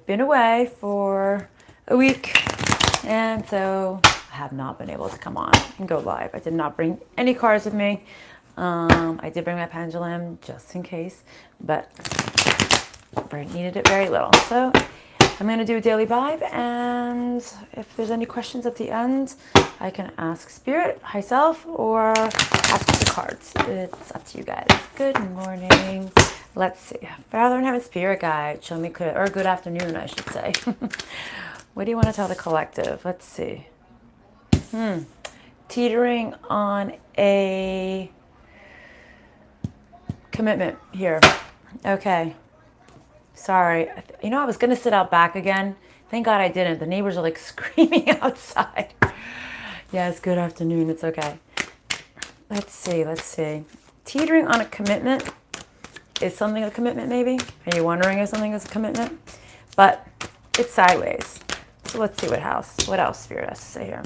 been away for a week, and so I have not been able to come on and go live. I did not bring any cards with me. I did bring my pendulum just in case, but I needed it very little. So I'm going to do a daily vibe, and if there's any questions at the end, I can ask Spirit, myself, or ask the cards. It's up to you guys. Good morning. Let's see. Father in Heaven, Spirit Guide, show me clear, or good afternoon, I should say. What do you want to tell the collective? Let's see. Teetering on a commitment here. Okay. Sorry. I was going to sit out back again. Thank God I didn't. The neighbors are like screaming outside. Yes, good afternoon. It's okay. Let's see. Teetering on a commitment. Is something a commitment maybe? Are you wondering if something is a commitment? But it's sideways. So let's see what else Spirit has to say here.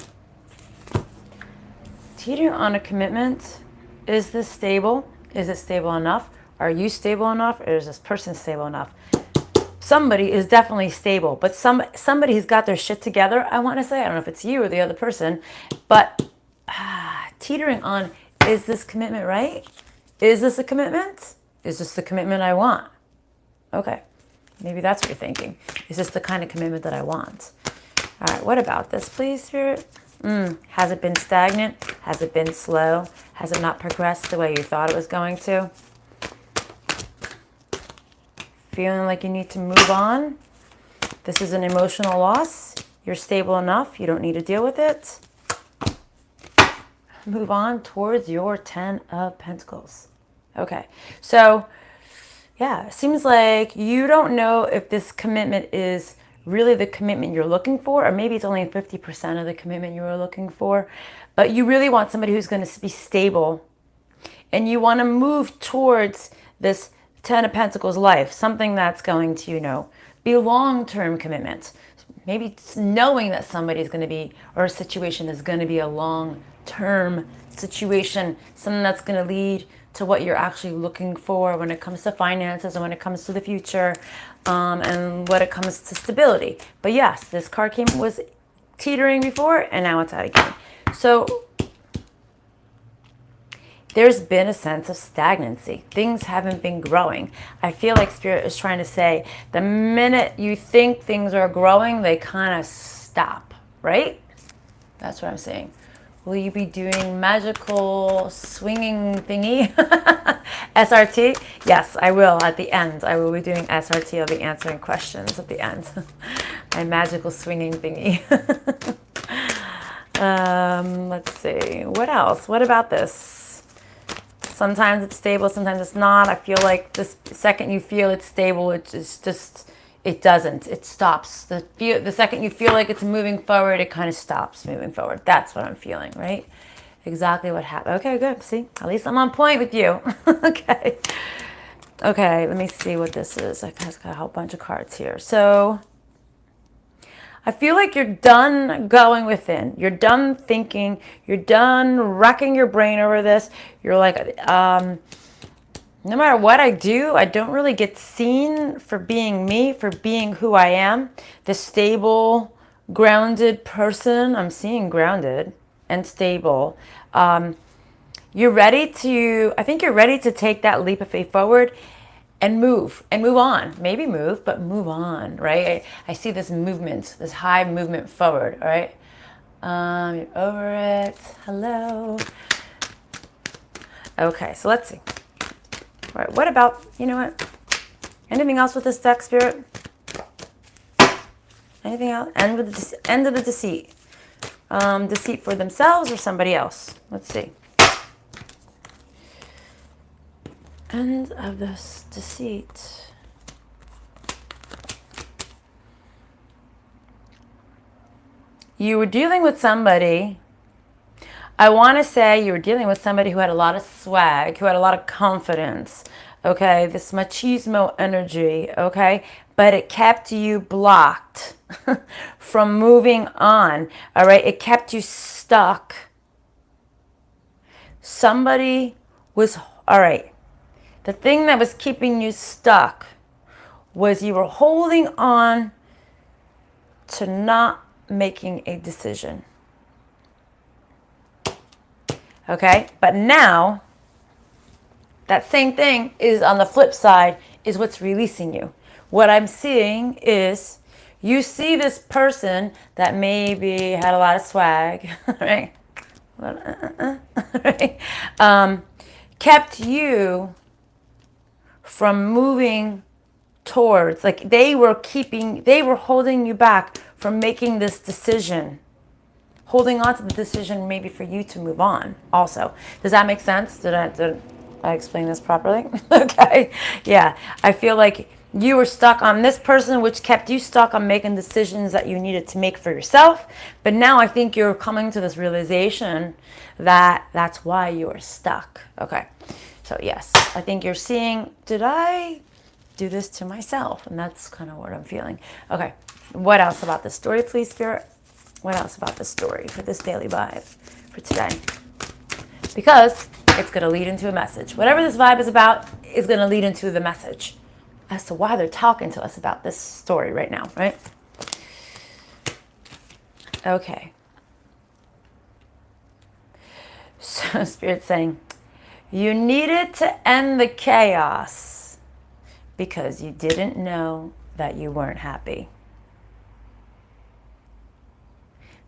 Teetering on a commitment. Is this stable? Is it stable enough? Are you stable enough? Or is this person stable enough? Somebody is definitely stable, but somebody who's got their shit together, I want to say. I don't know if it's you or the other person, but teetering on, is this commitment right? Is this a commitment? Is this the commitment I want? Okay, maybe that's what you're thinking. Is this the kind of commitment that I want? All right, what about this, please, Spirit? Has it been stagnant? Has it been slow? Has it not progressed the way you thought it was going to? Feeling like you need to move on? This is an emotional loss. You're stable enough. You don't need to deal with it. Move on towards your 10 of Pentacles. Okay, so yeah, it seems like you don't know if this commitment is really the commitment you're looking for, or maybe it's only 50% of the commitment you were looking for, but you really want somebody who's going to be stable, and you want to move towards this 10 of Pentacles life, something that's going to, be a long-term commitment. Maybe it's knowing that somebody's going to be, or a situation is going to be a long-term situation, something that's going to lead to what you're actually looking for when it comes to finances and when it comes to the future, and when it comes to stability. But yes, this card was teetering before, and now it's out again. So there's been a sense of stagnancy. Things haven't been growing. I feel like Spirit is trying to say the minute you think things are growing, they kind of stop, right? That's what I'm saying. Will you be doing magical swinging thingy? SRT? Yes, I will at the end. I will be doing SRT. I'll be answering questions at the end. My magical swinging thingy. Let's see. What else? What about this? Sometimes it's stable, sometimes it's not. I feel like the second you feel it's stable, it doesn't. It stops. The second you feel like it's moving forward, it kind of stops moving forward. That's what I'm feeling, right? Exactly what happened. Okay, good. See, at least I'm on point with you. Okay. Okay, let me see what this is. I got a whole bunch of cards here. So I feel like you're done going within. You're done thinking. You're done racking your brain over this. You're like, no matter what I do, I don't really get seen for being me, for being who I am. The stable, grounded person. I'm seeing grounded and stable. You're ready to, I think you're ready to take that leap of faith forward and move on. Maybe move, but move on, right? I see this movement, this high movement forward, all right? You're over it. Hello. Okay, so let's see. All right, what about, anything else with this deck, Spirit? Anything else? End of the deceit. Deceit for themselves or somebody else. Let's see. End of this deceit. You were dealing with somebody, I want to say you were dealing with somebody who had a lot of swag, who had a lot of confidence, okay? This machismo energy, okay? But it kept you blocked from moving on, all right? It kept you stuck. Somebody was, all right, the thing that was keeping you stuck was you were holding on to not making a decision. Okay? But now, that same thing is on the flip side, is what's releasing you. What I'm seeing is you see this person that maybe had a lot of swag, right? Right? Kept you from moving towards, like they were holding you back from making this decision, holding on to the decision maybe for you to move on also. Does that make sense? Did I explain this properly? Okay. Yeah. I feel like you were stuck on this person, which kept you stuck on making decisions that you needed to make for yourself. But now I think you're coming to this realization that that's why you are stuck. Okay. So yes, I think you're seeing, did I do this to myself? And that's kind of what I'm feeling. Okay. What else about this story, please, Spirit? What else about this story for this daily vibe for today? Because it's going to lead into a message. Whatever this vibe is about is going to lead into the message as to why they're talking to us about this story right now, right? Okay. So Spirit's saying, you needed to end the chaos because you didn't know that you weren't happy.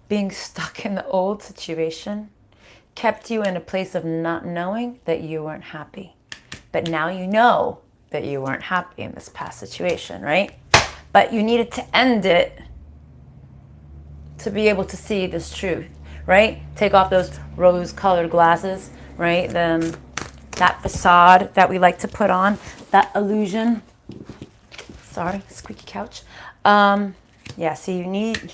Being stuck in the old situation kept you in a place of not knowing that you weren't happy. But now you know that you weren't happy in this past situation, right? But you needed to end it to be able to see this truth, right? Take off those rose-colored glasses, right? Then that facade that we like to put on, that illusion. Sorry, squeaky couch. Yeah, see, you need...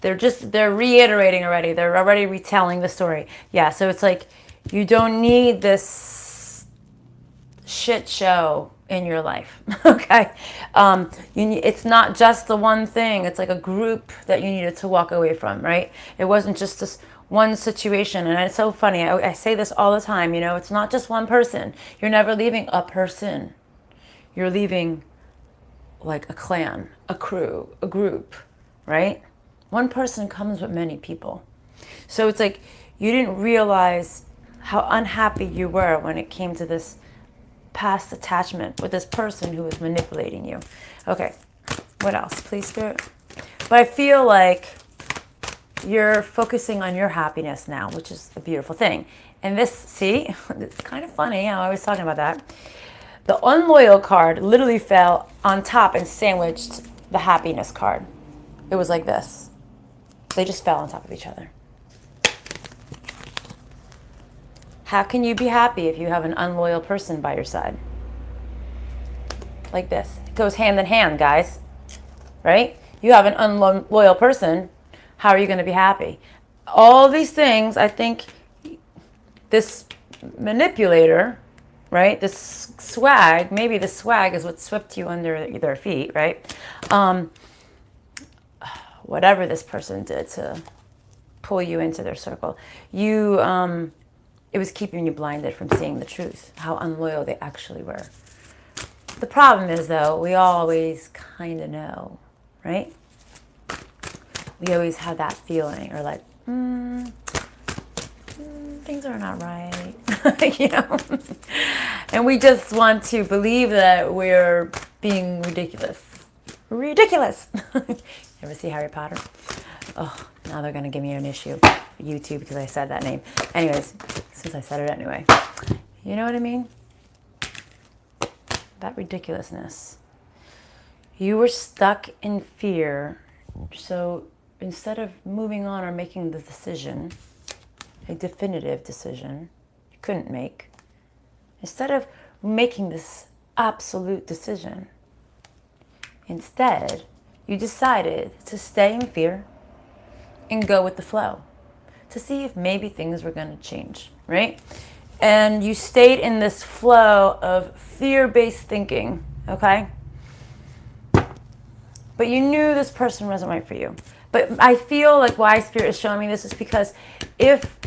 they're reiterating already. They're already retelling the story. Yeah, so it's like you don't need this shit show in your life. Okay, it's not just the one thing. It's like a group that you needed to walk away from, right? It wasn't just this one situation. And it's so funny. I say this all the time. You know, it's not just one person. You're never leaving a person. You're leaving like a clan, a crew, a group, right? One person comes with many people. So it's like you didn't realize how unhappy you were when it came to this past attachment with this person who was manipulating you. Okay, what else, please, Spirit? But I feel like you're focusing on your happiness now, which is a beautiful thing. And this, see, it's kind of funny how I was talking about that. The unloyal card literally fell on top and sandwiched the happiness card. It was like this. They just fell on top of each other. How can you be happy if you have an unloyal person by your side? Like this. It goes hand in hand, guys. Right? You have an unloyal person. How are you going to be happy? All these things, I think this manipulator, right? This swag, maybe the swag is what swept you under their feet, right? Whatever this person did to pull you into their circle, it was keeping you blinded from seeing the truth, how unloyal they actually were. The problem is, though, we always kind of know, right? We always have that feeling, or like, things are not right, you know? And we just want to believe that we're being ridiculous. Ridiculous! Ever see Harry Potter? Oh, now they're going to give me an issue. YouTube, because I said that name. Anyways, since I said it anyway. You know what I mean? That ridiculousness. You were stuck in fear. So instead of moving on or making the decision, a definitive decision you couldn't make, instead of making this absolute decision, instead, you decided to stay in fear and go with the flow to see if maybe things were going to change, right? And you stayed in this flow of fear-based thinking, okay? But you knew this person wasn't right for you. But I feel like why Spirit is showing me this is because if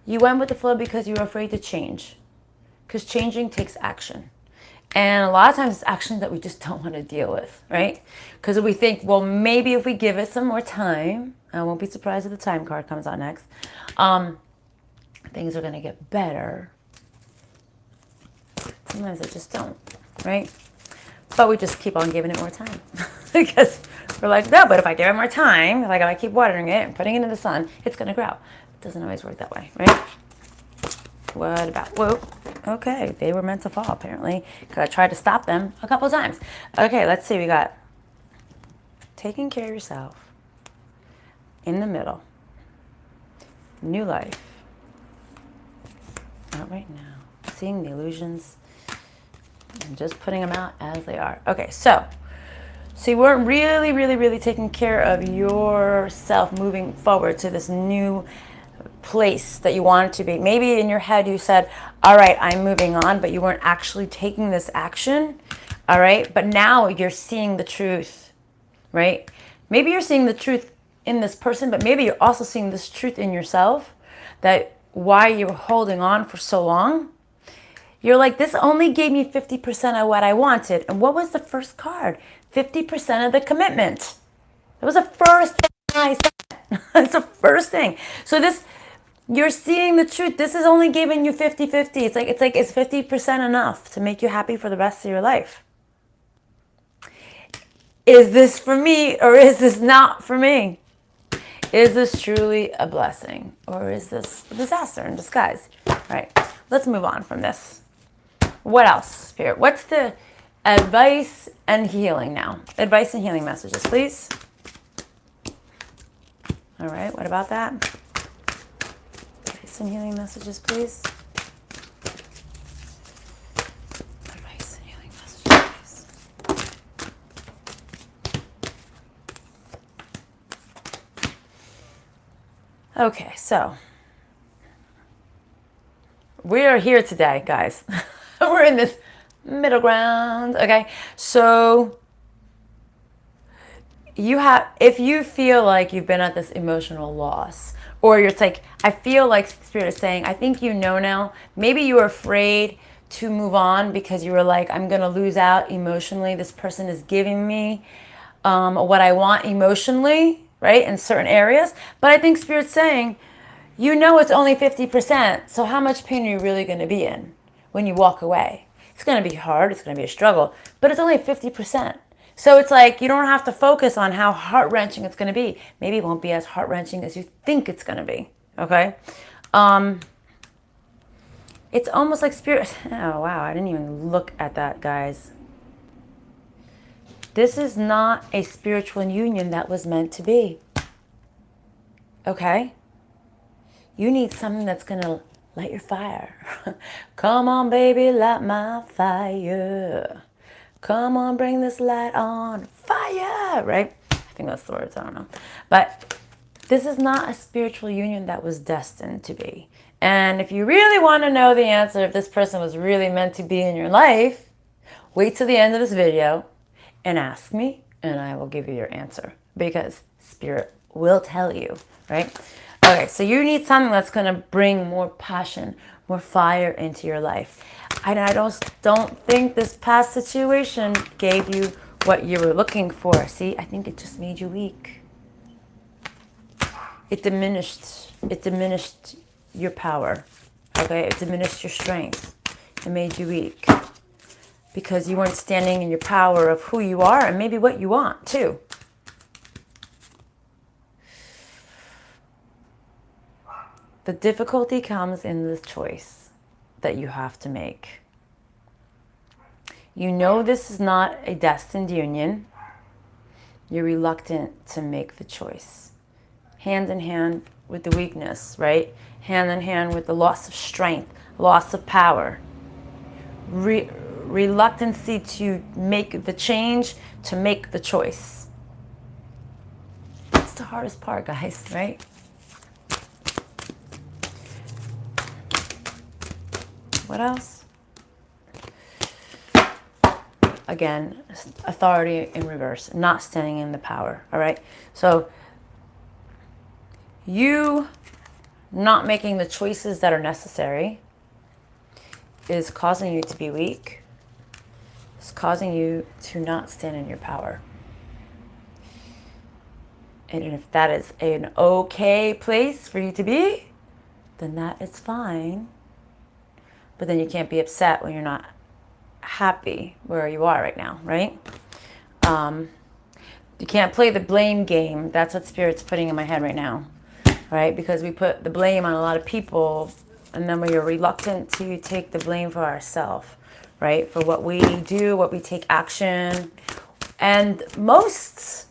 you went with the flow because you were afraid to change, because changing takes action. And a lot of times it's action that we just don't want to deal with, right? Because we think, well, maybe if we give it some more time, I won't be surprised if the time card comes out next, things are going to get better. Sometimes they just don't, right? But we just keep on giving it more time because we're like, no, but if I give it more time, like if I keep watering it and putting it in the sun, it's going to grow. It doesn't always work that way, right? What about, whoa, okay, they were meant to fall apparently because I tried to stop them a couple of times. Okay, let's see, we got taking care of yourself, in the middle, new life, not right now, seeing the illusions, and just putting them out as they are. Okay, so you weren't really taking care of yourself moving forward to this new place that you wanted to be. Maybe in your head you said, all right, I'm moving on, but you weren't actually taking this action. All right, but now you're seeing the truth, right? Maybe you're seeing the truth in this person, but maybe you're also seeing this truth in yourself, that why you were holding on for so long. You're like, this only gave me 50% of what I wanted. And what was the first card? 50% of the commitment. It was the first thing I said. It's the first thing. So this, you're seeing the truth. This is only giving you 50-50. It's like, is 50% enough to make you happy for the rest of your life? Is this for me or is this not for me? Is this truly a blessing or is this a disaster in disguise? All right, let's move on from this. What else, Spirit? What's the advice and healing now? Advice and healing messages, please. All right, what about that? Advice and healing messages, please. Advice and healing messages, please. Okay, so we are here today, guys. We're in this middle ground, okay? So you have, if you feel like you've been at this emotional loss, or you're like, I feel like Spirit is saying, I think you know now, maybe you were afraid to move on because you were like, I'm going to lose out emotionally. This person is giving me what I want emotionally, right, in certain areas. But I think Spirit's saying, you know it's only 50%, so how much pain are you really going to be in when you walk away? It's going to be hard, it's going to be a struggle, but it's only 50%. So it's like you don't have to focus on how heart-wrenching it's going to be. Maybe it won't be as heart-wrenching as you think it's going to be, okay? It's almost like Spirit, oh wow, I didn't even look at that, guys. This is not a spiritual union that was meant to be, okay? You need something that's going to light your fire. Come on, baby, light my fire. Come on, bring this light on fire, right? I think that's the words, I don't know. But this is not a spiritual union that was destined to be. And if you really want to know the answer, if this person was really meant to be in your life, wait till the end of this video and ask me, and I will give you your answer. Because Spirit will tell you, right? Okay, so you need something that's going to bring more passion, more fire into your life. And I don't think this past situation gave you what you were looking for. See, I think it just made you weak. It diminished your power. Okay, it diminished your strength. It made you weak because you weren't standing in your power of who you are and maybe what you want too. The difficulty comes in the choice that you have to make. You know this is not a destined union. You're reluctant to make the choice. Hand in hand with the weakness, right? Hand in hand with the loss of strength, loss of power. Reluctancy to make the change, to make the choice. That's the hardest part, guys, right? What else? Again, authority in reverse, not standing in the power, all right? So you not making the choices that are necessary is causing you to be weak. It's causing you to not stand in your power. And if that is an okay place for you to be, then that is fine. But then you can't be upset when you're not happy where you are right now, right? You can't play the blame game. That's what Spirit's putting in my head right now, right? Because we put the blame on a lot of people, and then we are reluctant to take the blame for ourselves, right? For what we do, what we take action. And most,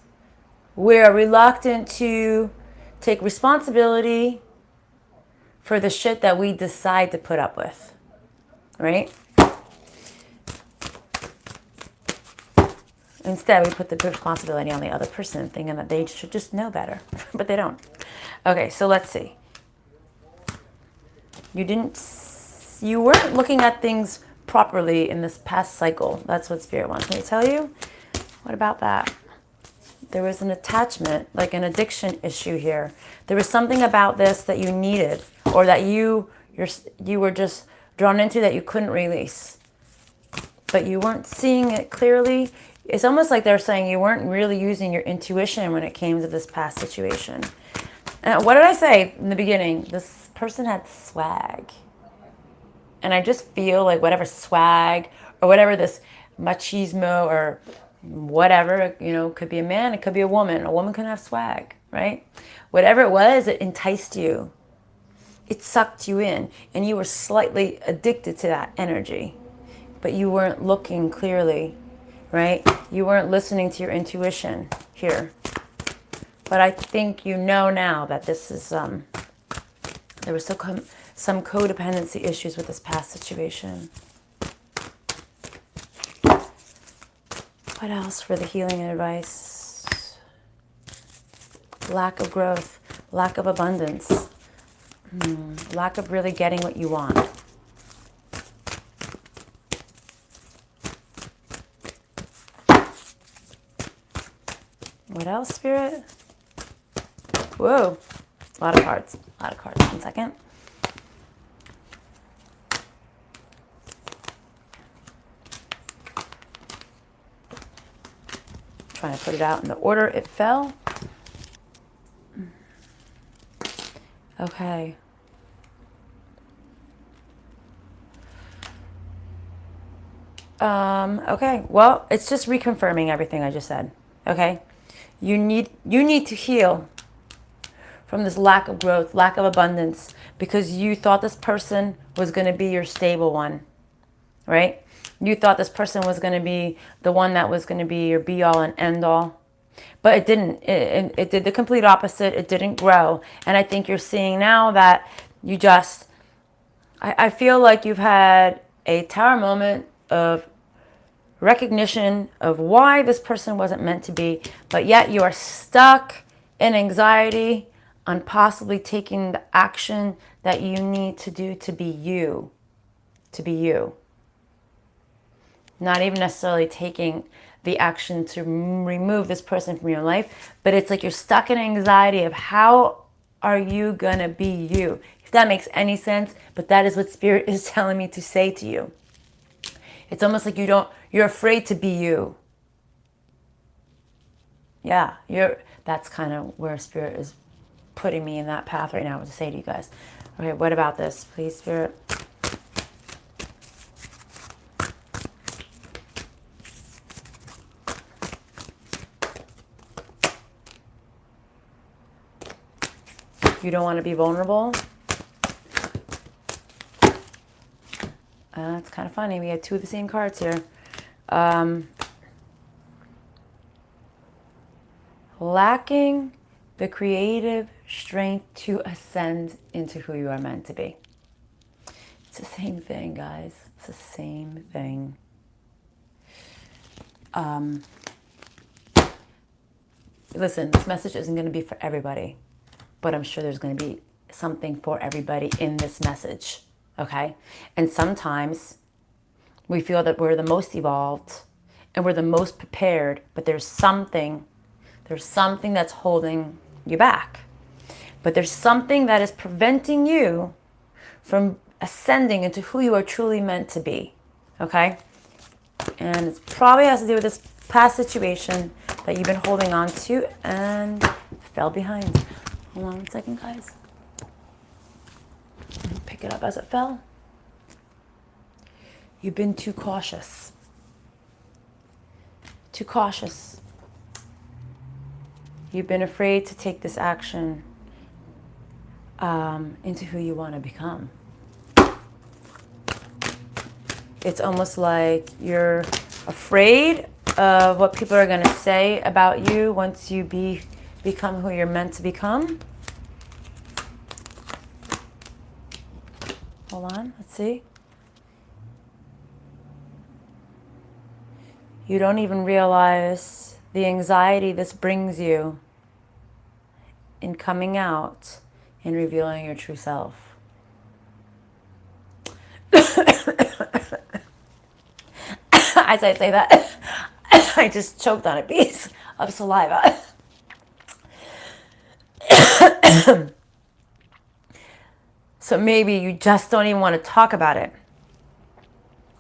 we're reluctant to take responsibility for the shit that we decide to put up with, right? Instead, we put the responsibility on the other person, thinking that they should just know better, but they don't. Okay, so let's see. You weren't looking at things properly in this past cycle. That's what Spirit wants me to tell you. What about that? There was an attachment, like an addiction issue here. There was something about this that you needed, or that you were just drawn into that you couldn't release. But you weren't seeing it clearly. It's almost like they're saying you weren't really using your intuition when it came to this past situation. And what did I say in the beginning? This person had swag. And I just feel like whatever swag or whatever this machismo or whatever, you know, could be a man, it could be a woman. A woman can have swag, right? Whatever it was, it enticed you. It sucked you in, and you were slightly addicted to that energy. But you weren't looking clearly, right? You weren't listening to your intuition here. But I think you know now that this is, there was some codependency issues with this past situation. What else for the healing advice? Lack of growth, lack of abundance, lack of really getting what you want. What else, Spirit? Whoa, a lot of cards, 1 second. Trying to put it out in the order it fell. Okay. Okay, well, it's just reconfirming everything I just said, okay? You need to heal from this lack of growth, lack of abundance, because you thought this person was going to be your stable one, right? You thought this person was going to be the one that was going to be your be-all and end-all. But it didn't. It did the complete opposite. It didn't grow. And I think you're seeing now that you just... I feel like you've had a tower moment of recognition of why this person wasn't meant to be, but yet you are stuck in anxiety on possibly taking the action that you need to do to be you. To be you. Not even necessarily taking the action to remove this person from your life, but it's like you're stuck in anxiety of how are you gonna be you? If that makes any sense, but that is what Spirit is telling me to say to you. It's almost like you're afraid to be you. Yeah, that's kind of where Spirit is putting me in that path right now to say to you guys. Okay, what about this, please, Spirit? You don't want to be vulnerable. It's kind of funny. We had two of the same cards here. Lacking the creative strength to ascend into who you are meant to be. It's the same thing, guys. It's the same thing. Listen, this message isn't going to be for everybody, but I'm sure there's going to be something for everybody in this message, okay? And sometimes we feel that we're the most evolved and we're the most prepared, but there's something that's holding you back. But there's something that is preventing you from ascending into who you are truly meant to be. Okay? And it probably has to do with this past situation that you've been holding on to and fell behind. Hold on 1 second, guys. Pick it up as it fell. You've been too cautious. Too cautious. You've been afraid to take this action into who you want to become. It's almost like you're afraid of what people are going to say about you once you become who you're meant to become. Hold on, let's see. You don't even realize the anxiety this brings you in coming out and revealing your true self. As I say that, I just choked on a piece of saliva. So maybe you just don't even want to talk about it.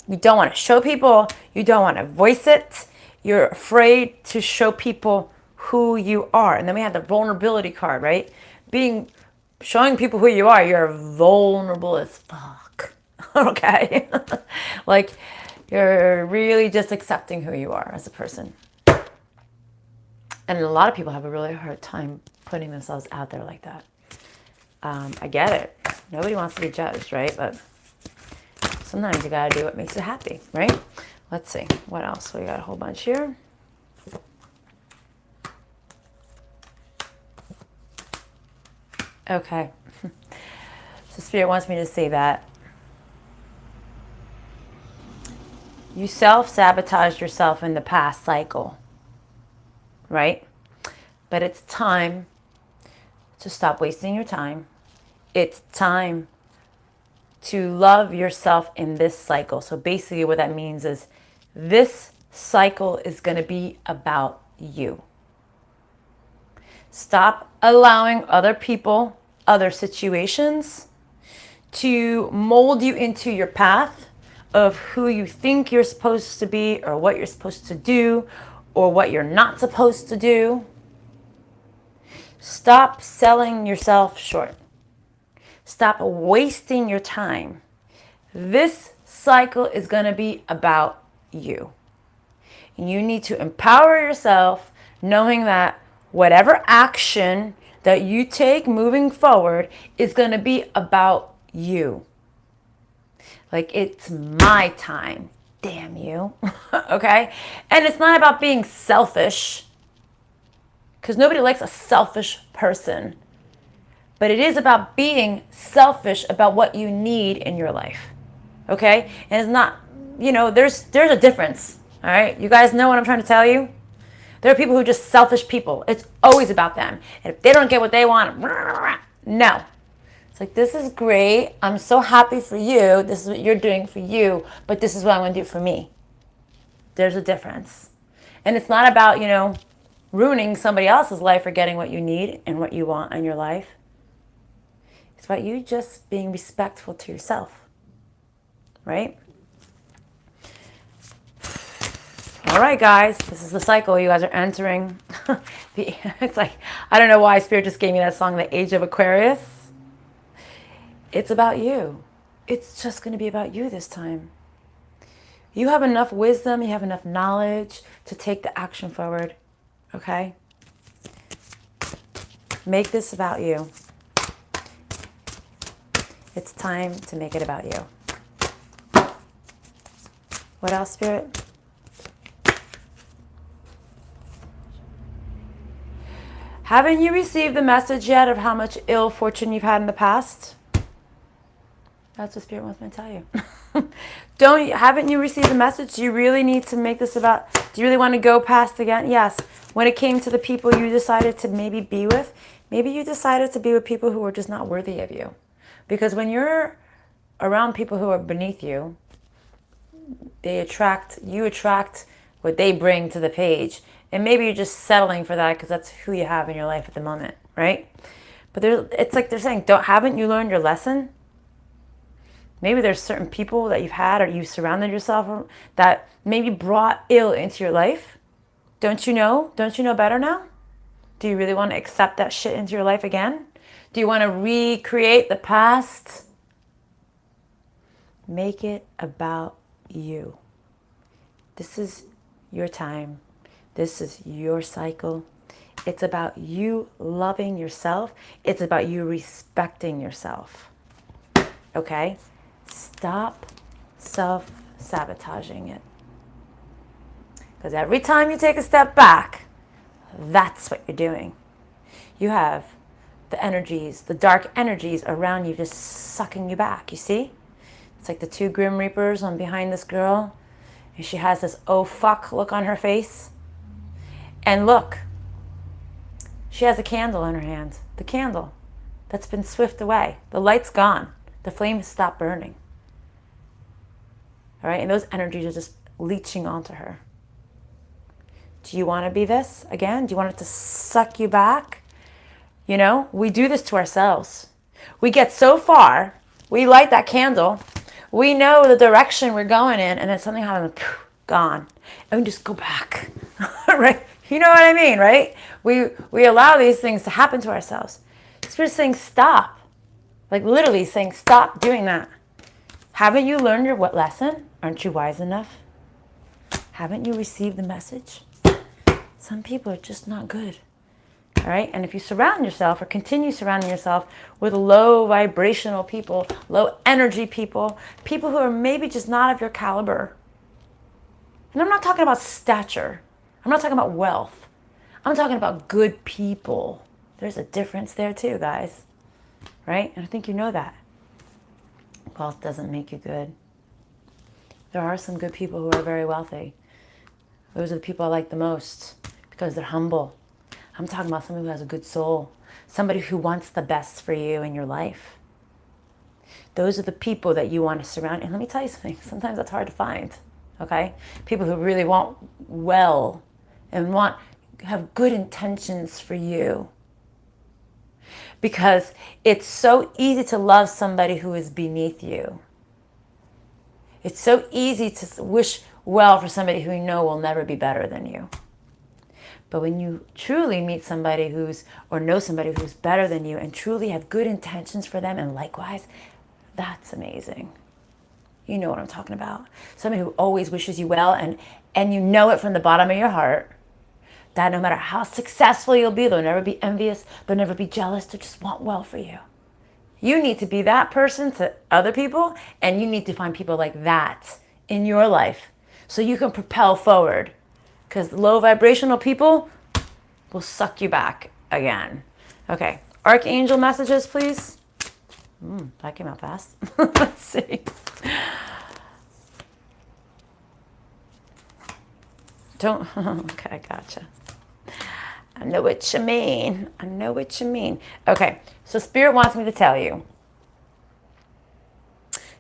You don't want to show people. You don't want to voice it. You're afraid to show people who you are. And then we have the vulnerability card, right? Showing people who you are, you're vulnerable as fuck. Okay? Like, you're really just accepting who you are as a person. And a lot of people have a really hard time putting themselves out there like that. I get it. Nobody wants to be judged, right? But sometimes you gotta do what makes you happy, right? Let's see. What else? We got a whole bunch here. Okay. So Spirit wants me to say that you self-sabotaged yourself in the past cycle, right? But it's time to stop wasting your time. It's time to love yourself in this cycle. So basically what that means is this cycle is going to be about you. Stop allowing other people, other situations to mold you into your path of who you think you're supposed to be or what you're supposed to do or what you're not supposed to do. Stop selling yourself short. Stop wasting your time. This cycle is going to be about you. You need to empower yourself knowing that whatever action that you take moving forward is going to be about you. Like, it's my time, damn you. Okay? And it's not about being selfish, because nobody likes a selfish person. But it is about being selfish about what you need in your life. Okay? And it's not, there's a difference. All right? You guys know what I'm trying to tell you? There are people who are just selfish people. It's always about them. And if they don't get what they want, no. It's like, this is great. I'm so happy for you. This is what you're doing for you. But this is what I'm going to do for me. There's a difference. And it's not about, ruining somebody else's life or getting what you need and what you want in your life. It's about you just being respectful to yourself. Right? All right, guys. This is the cycle you guys are entering. It's like, I don't know why Spirit just gave me that song, The Age of Aquarius. It's about you. It's just going to be about you this time. You have enough wisdom, you have enough knowledge to take the action forward. Okay? Make this about you. It's time to make it about you. What else, Spirit? Haven't you received the message yet of how much ill fortune you've had in the past? That's what Spirit wants me to tell you. Haven't you received the message? Do you really need to make this about, do you really want to go past again? Yes. When it came to the people you decided to maybe be with, maybe you decided to be with people who are just not worthy of you. Because when you're around people who are beneath you, you attract what they bring to the page. And maybe you're just settling for that because that's who you have in your life at the moment, right? But it's like they're saying, haven't you learned your lesson? Maybe there's certain people that you've had or you've surrounded yourself with that maybe brought ill into your life. Don't you know? Don't you know better now? Do you really want to accept that shit into your life again? Do you want to recreate the past? Make it about you. This is your time. This is your cycle. It's about you loving yourself. It's about you respecting yourself. Okay? Stop self-sabotaging it. Because every time you take a step back, that's what you're doing. You have the energies, the dark energies around you just sucking you back, you see? It's like the two Grim Reapers on behind this girl. And she has this oh fuck look on her face. And look, she has a candle in her hand. The candle that's been swift away. The light's gone. The flame has stopped burning. All right, and those energies are just leeching onto her. Do you want to be this again? Do you want it to suck you back? You know, we do this to ourselves. We get so far, we light that candle, we know the direction we're going in, and then something happens, gone. And we just go back, right? You know what I mean, right? We allow these things to happen to ourselves. Spirit's saying stop. Like literally saying stop doing that. Haven't you learned your what lesson? Aren't you wise enough? Haven't you received the message? Some people are just not good. All right? And if you surround yourself or continue surrounding yourself with low vibrational people, low energy people, people who are maybe just not of your caliber. And I'm not talking about stature. I'm not talking about wealth. I'm talking about good people. There's a difference there too, guys. Right? And I think you know that. Wealth doesn't make you good. There are some good people who are very wealthy. Those are the people I like the most because they're humble. I'm talking about somebody who has a good soul. Somebody who wants the best for you in your life. Those are the people that you want to surround. And let me tell you something. Sometimes that's hard to find. Okay? People who really want well and have good intentions for you. Because it's so easy to love somebody who is beneath you. It's so easy to wish well for somebody who you know will never be better than you. But when you truly meet somebody or know somebody who's better than you and truly have good intentions for them and likewise, that's amazing. You know what I'm talking about. Somebody who always wishes you well and you know it from the bottom of your heart that no matter how successful you'll be, they'll never be envious, they'll never be jealous, they just want well for you. You need to be that person to other people, and you need to find people like that in your life so you can propel forward. Because low vibrational people will suck you back again. Okay, Archangel messages, please. That came out fast. Let's see. Okay, gotcha. I know what you mean. I know what you mean. Okay, so Spirit wants me to tell you,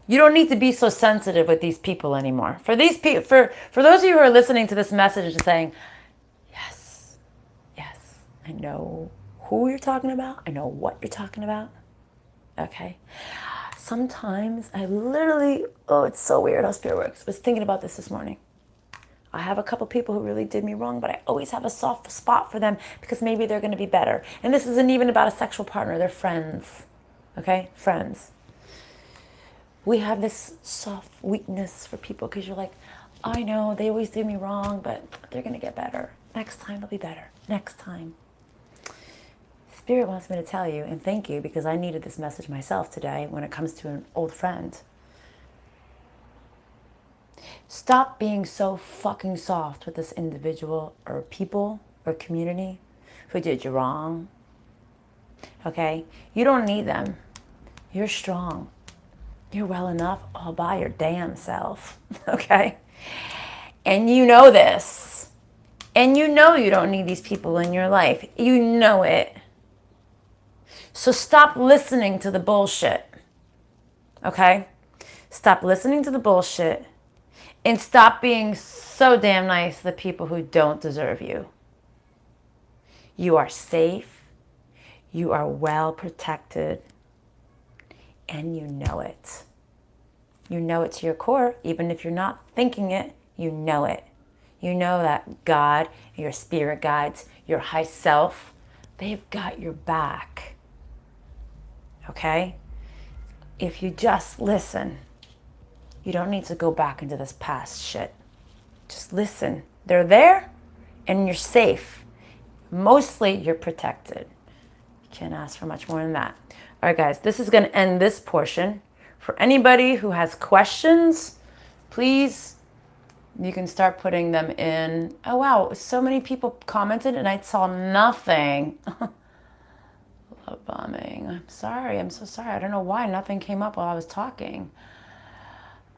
you don't need to be so sensitive with these people anymore. For these people, for those of you who are listening to this message and saying, yes, I know who you're talking about. I know what you're talking about. Okay. Sometimes I literally, it's so weird how Spirit works. I was thinking about this morning. I have a couple people who really did me wrong, but I always have a soft spot for them because maybe they're going to be better. And this isn't even about a sexual partner. They're friends. Okay? Friends. We have this soft weakness for people because you're like, I know they always do me wrong, but they're going to get better. Next time they'll be better. Next time. Spirit wants me to tell you, and thank you, because I needed this message myself today when it comes to an old friend. Stop being so fucking soft with this individual or people or community who did you wrong. Okay? You don't need them. You're strong. You're well enough all by your damn self. Okay? And you know this. And you know you don't need these people in your life. You know it. So stop listening to the bullshit. Okay? Stop listening to the bullshit. And stop being so damn nice to the people who don't deserve you. You are safe. You are well protected. And you know it. You know it to your core. Even if you're not thinking it, you know it. You know that God, your spirit guides, your high self, they've got your back. Okay? If you just listen, you don't need to go back into this past shit. Just listen. They're there and you're safe. Mostly you're protected. You can't ask for much more than that. All right, guys, this is going to end this portion. For anybody who has questions, please, you can start putting them in. Oh, wow, so many people commented and I saw nothing. Love bombing. I'm sorry. I'm so sorry. I don't know why nothing came up while I was talking.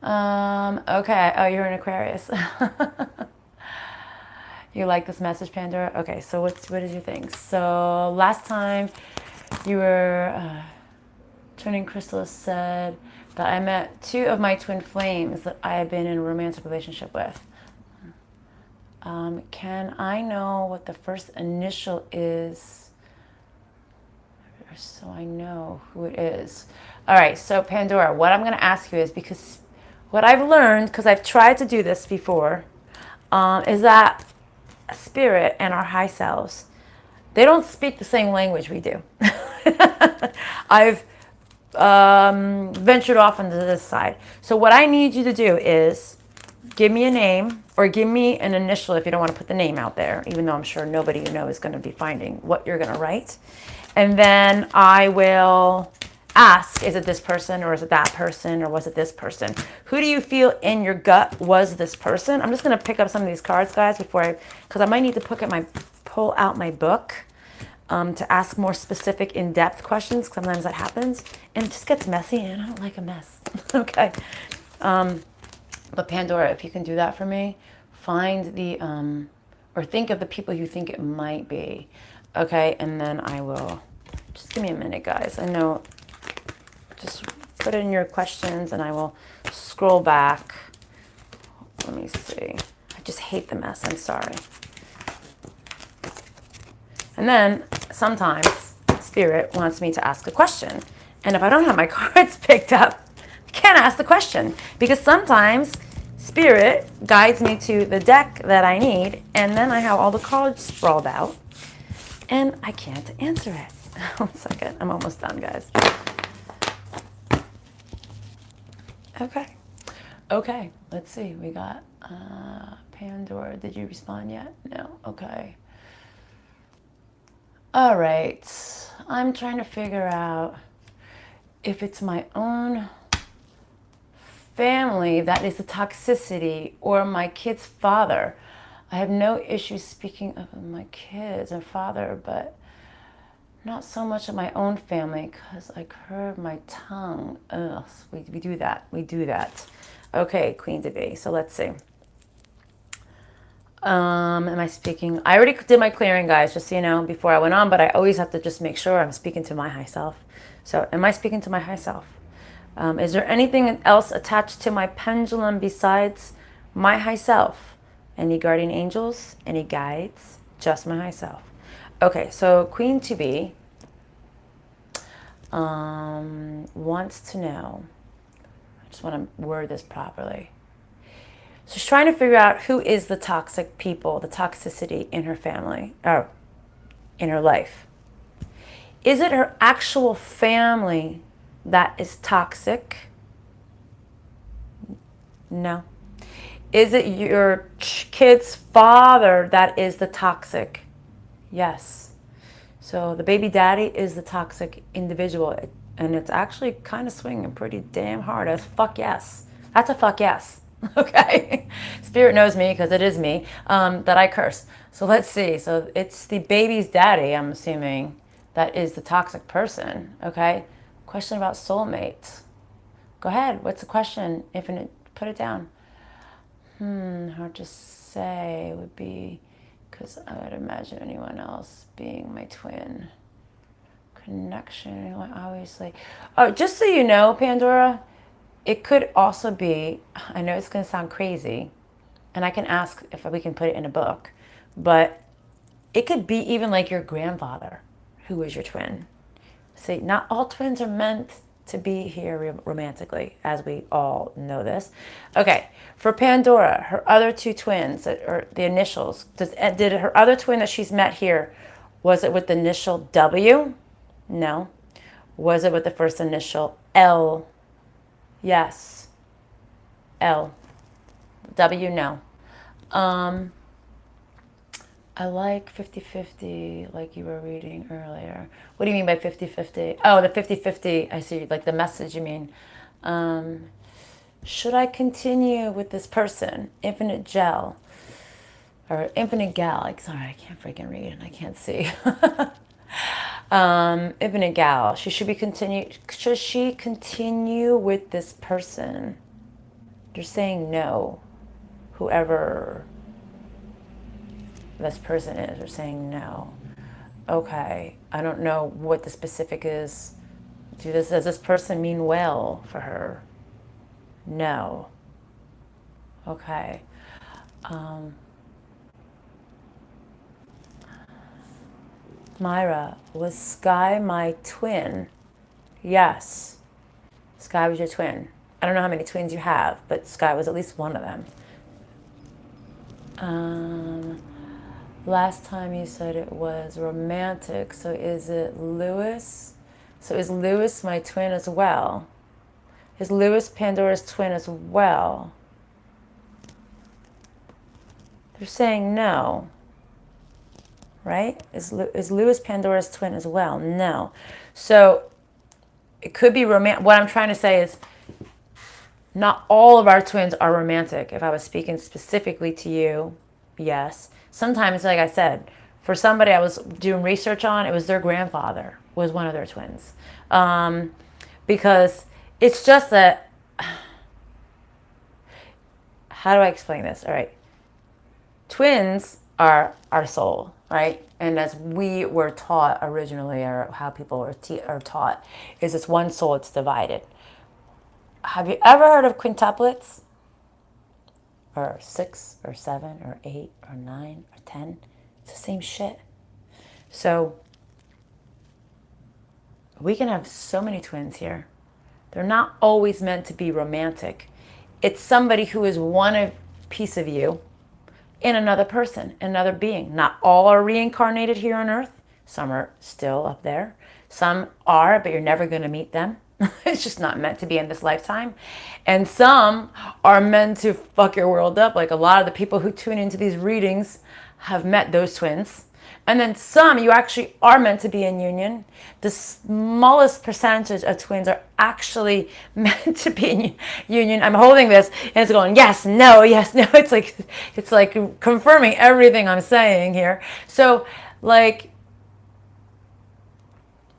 Okay. Oh, you're an Aquarius. You like this message, Pandora? Okay, so what is your thing? So last time you were Turning Crystal said that I met 2 of my twin flames that I have been in a romantic relationship with. Can I know what the first initial is so I know who it is? All right, so Pandora, what I'm going to ask you is, because what I've learned, because I've tried to do this before, is that spirit and our high selves, they don't speak the same language we do. I've ventured off into this side. So what I need you to do is give me a name, or give me an initial if you don't want to put the name out there, even though I'm sure nobody you know is going to be finding what you're going to write. And then I will ask, is it this person, or is it that person, or was it this person? Who do you feel in your gut was this person? I'm just going to pick up some of these cards, guys, because I might need to pull out my book to ask more specific, in-depth questions. Sometimes that happens, and it just gets messy, and I don't like a mess. Okay. But Pandora, if you can do that for me, find the, or think of the people you think it might be. Okay, and then I will, just give me a minute, guys. I know, just put in your questions and I will scroll back. Let me see. I just hate the mess, I'm sorry. And then sometimes Spirit wants me to ask a question. And if I don't have my cards picked up, I can't ask the question, because sometimes Spirit guides me to the deck that I need, and then I have all the cards sprawled out, and I can't answer it. 1 second, I'm almost done, guys. Okay, let's see. We got Pandora. Did you respond yet? No, okay. All right, I'm trying to figure out if it's my own family that is the toxicity, or my kid's father. I have no issue speaking of my kids and father, but not so much of my own family, because I curve my tongue. Ugh, we do that. We do that. Okay, Queen to be. So let's see. Am I speaking? I already did my clearing, guys, just so you know, before I went on, but I always have to just make sure I'm speaking to my high self. So am I speaking to my high self? Is there anything else attached to my pendulum besides my high self? Any guardian angels? Any guides? Just my high self. Okay, so Queen to be wants to know. I just want to word this properly. So she's trying to figure out who is the toxic people, the toxicity in her family, or in her life. Is it her actual family that is toxic? No. Is it your kid's father that is the toxic? Yes. So the baby daddy is the toxic individual, and it's actually kind of swinging pretty damn hard as fuck yes. That's a fuck yes. Okay. Spirit knows me, because it is me, that I curse. So let's see. So it's the baby's daddy, I'm assuming, that is the toxic person. Okay. Question about soulmates. Go ahead. What's the question? Infinite, put it down. Hard to say. Would be, because I would imagine anyone else being my twin. Connection, obviously. Oh, just so you know, Pandora, it could also be, I know it's going to sound crazy, and I can ask if we can put it in a book, but it could be even like your grandfather, who was your twin. See, not all twins are meant to be here romantically, as we all know this. Okay, for Pandora, her other two twins, or the initials, did her other twin that she's met here, was it with the initial W? No. Was it with the first initial L? Yes. L. W, no. I like 50-50, like you were reading earlier. What do you mean by 50-50? Oh, the 50-50, I see, like the message you mean. Should I continue with this person? Infinite gel. Or infinite gal. Like, sorry, I can't freaking read and I can't see. Infinite gal. Should she continue with this person? You're saying no. Whoever this person is, they're saying no. Okay, I don't know what the specific is. Does this person mean well for her? No. Okay. Myra, was Sky my twin? Yes. Sky was your twin. I don't know how many twins you have, but Sky was at least one of them. Last time you said it was romantic, so is it Lewis? So is Lewis my twin as well? Is Lewis Pandora's twin as well? They're saying no. Right? Is Lewis Pandora's twin as well? No. So it could be romantic. What I'm trying to say is not all of our twins are romantic. If I was speaking specifically to you, yes. Sometimes, like I said, for somebody I was doing research on, it was their grandfather was one of their twins. Because it's just that, how do I explain this? All right. Twins are our soul, right? And as we were taught originally, or how people are taught, is it's one soul, it's divided. Have you ever heard of quintuplets? Or 6 or 7 or 8 or 9 or 10? It's the same shit. So we can have so many twins here. They're not always meant to be romantic. It's somebody who is one piece of you in another person, another being. Not all are reincarnated here on Earth. Some are still up there. Some are, but you're never going to meet them. It's just not meant to be in this lifetime. And some are meant to fuck your world up. Like a lot of the people who tune into these readings have met those twins. And then some you actually are meant to be in union. The smallest percentage of twins are actually meant to be in union. I'm holding this and it's going yes, no, yes, no. It's like confirming everything I'm saying here. So like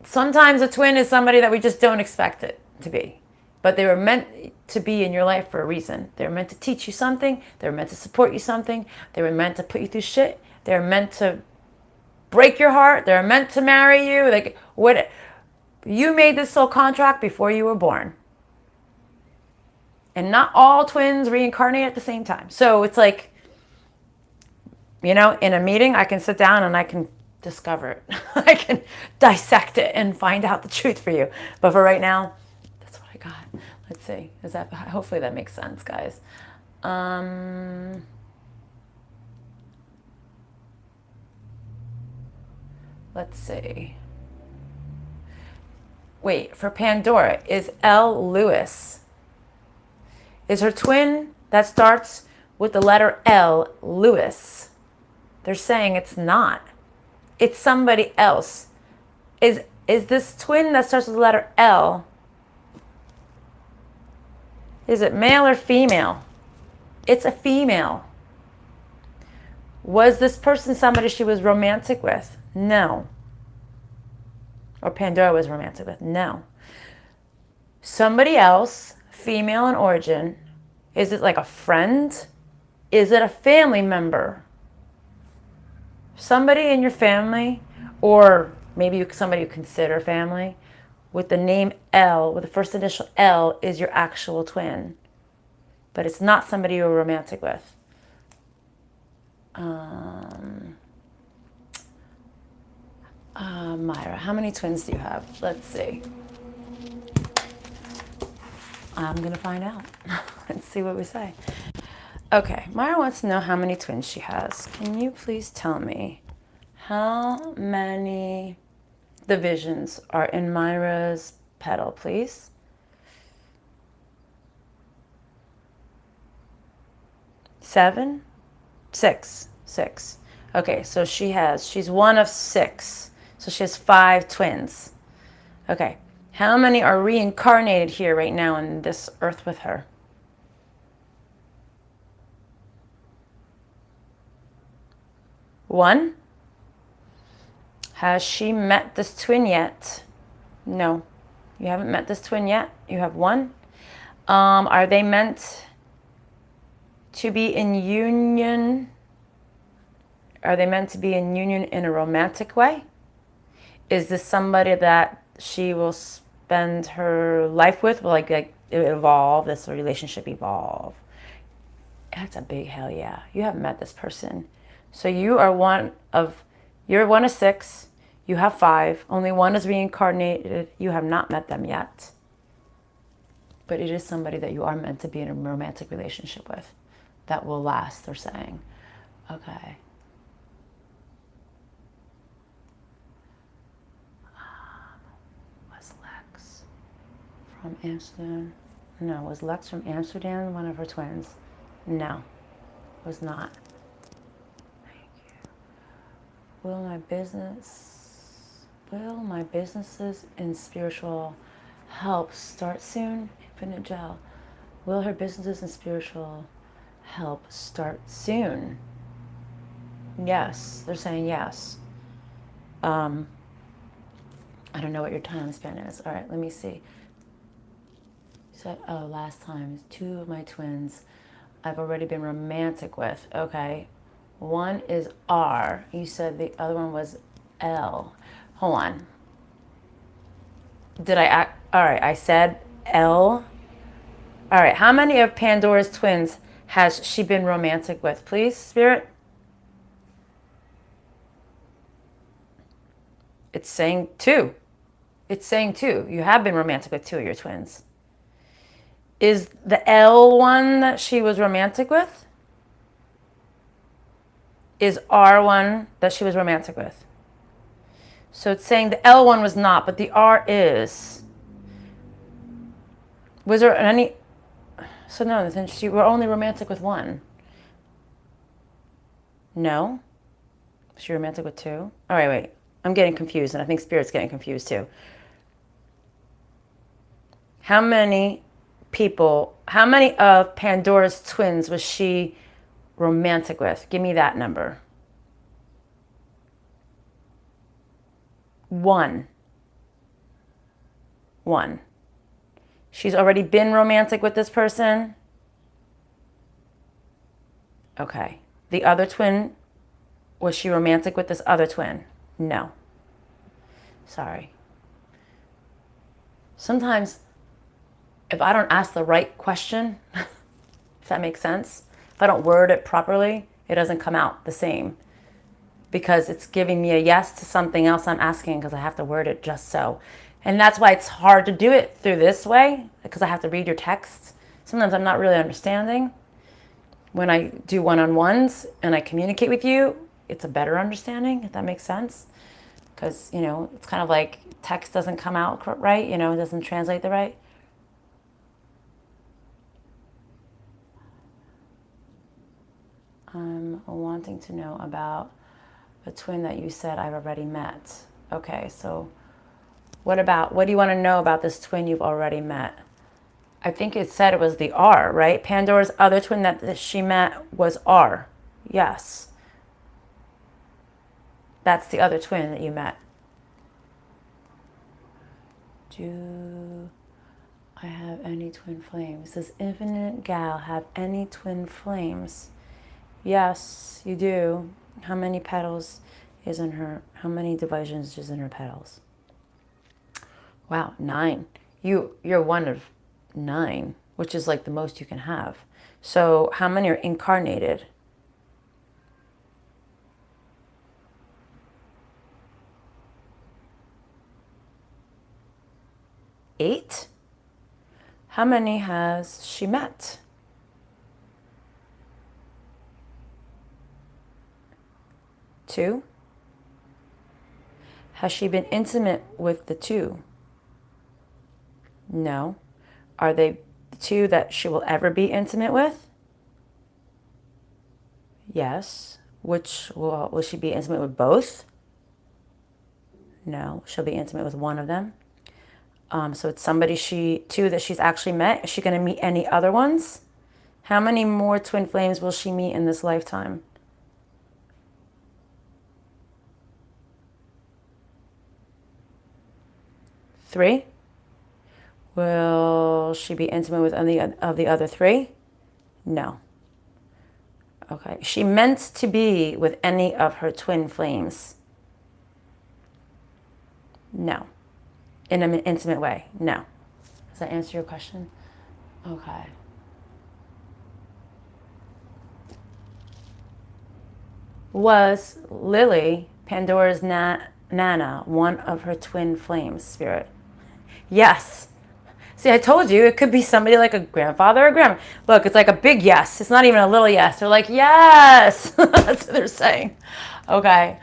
sometimes a twin is somebody that we just don't expect it to be. But they were meant to be in your life for a reason. They were meant to teach you something. They were meant to support you something. They were meant to put you through shit. They were meant to break your heart. They're meant to marry you. Like what? You made this soul contract before you were born. And not all twins reincarnate at the same time. So it's like, in a meeting, I can sit down and I can discover it. I can dissect it and find out the truth for you. But for right now, that's what I got. Let's see. Hopefully that makes sense, guys. Let's see. Wait, for Pandora, is L. Lewis? Is her twin that starts with the letter L, Lewis? They're saying it's not. It's somebody else. Is this twin that starts with the letter L, is it male or female? It's a female. Was this person somebody she was romantic with? No. Or Pandora was romantic with? No. Somebody else, female in origin. Is it like a friend? Is it a family member? Somebody in your family, or maybe somebody you consider family, with the name L, with the first initial L, is your actual twin. But it's not somebody you're romantic with. Myra, how many twins do you have? Let's see. I'm going to find out. Let's see what we say. Okay, Myra wants to know how many twins she has. Can you please tell me how many divisions are in Myra's petal, please? 7? 6. 6. Okay, so she's one of 6. So she has 5 twins. Okay, how many are reincarnated here right now in this earth with her? 1? Has she met this twin yet? No, you haven't met this twin yet. You have 1. Are they meant to be in union? Are they meant to be in union in a romantic way? Is this somebody that she will spend her life with? Will like it evolve? This relationship evolve? That's a big hell yeah. You haven't met this person. So you're one of 6. You have 5. Only 1 is reincarnated. You have not met them yet. But it is somebody that you are meant to be in a romantic relationship with that will last, they're saying. Okay. Was Lex from Amsterdam? No. Was Lex from Amsterdam one of her twins? No. Was not. Thank you. Will my businesses in spiritual help start soon? Infinite Gel. Will her businesses in spiritual help start soon? Yes, they're saying yes. I don't know what your time span is. All right, let me see. You said, oh, last time, 2 of my twins I've already been romantic with. Okay. 1 is R. You said the other one was L. Hold on. Did I act? All right, I said L. All right, how many of Pandora's twins has she been romantic with? Please, Spirit. It's saying 2. It's saying 2. You have been romantic with 2 of your twins. Is the L one that she was romantic with? Is R one that she was romantic with? So it's saying the L one was not, but the R is. Was there any? So no, then she were only romantic with 1. No? She romantic with 2? All right, wait. I'm getting confused, and I think Spirit's getting confused too. How many of Pandora's twins was she romantic with? Give me that number. 1. 1. She's already been romantic with this person? Okay. The other twin, was she romantic with this other twin? No. Sorry. Sometimes, if I don't ask the right question, if that makes sense, if I don't word it properly, it doesn't come out the same. Because it's giving me a yes to something else I'm asking because I have to word it just so. And that's why it's hard to do it through this way, because I have to read your text. Sometimes I'm not really understanding. When I do one-on-ones and I communicate with you, it's a better understanding, if that makes sense. Because, it's kind of like text doesn't come out right, it doesn't translate the right. I'm wanting to know about the twin that you said I've already met. Okay, so what do you want to know about this twin you've already met? I think it said it was the R, right? Pandora's other twin that she met was R. Yes. That's the other twin that you met. Do I have any twin flames? Does Infinite Gal have any twin flames? Yes, you do. How many petals is in her? How many divisions is in her petals? Wow, 9. You're one of 9, which is like the most you can have. So how many are incarnated? 8. How many has she met? Two. Has she been intimate with the two? No. Are they the two that she will ever be intimate with? Yes. Which will she be intimate with both? No. She'll be intimate with one of them. So it's somebody two that she's actually met. Is she going to meet any other ones? How many more twin flames will she meet in this lifetime? Three. Will she be intimate with any of the other three? No. Okay. Is she meant to be with any of her twin flames? No. In an intimate way? No. Does that answer your question? Okay. Was Lily, Pandora's Nana, one of her twin flames, Spirit? Yes. See, I told you it could be somebody like a grandfather or grandma. Look, it's like a big yes. It's not even a little yes. They're like, yes. That's what they're saying. Okay.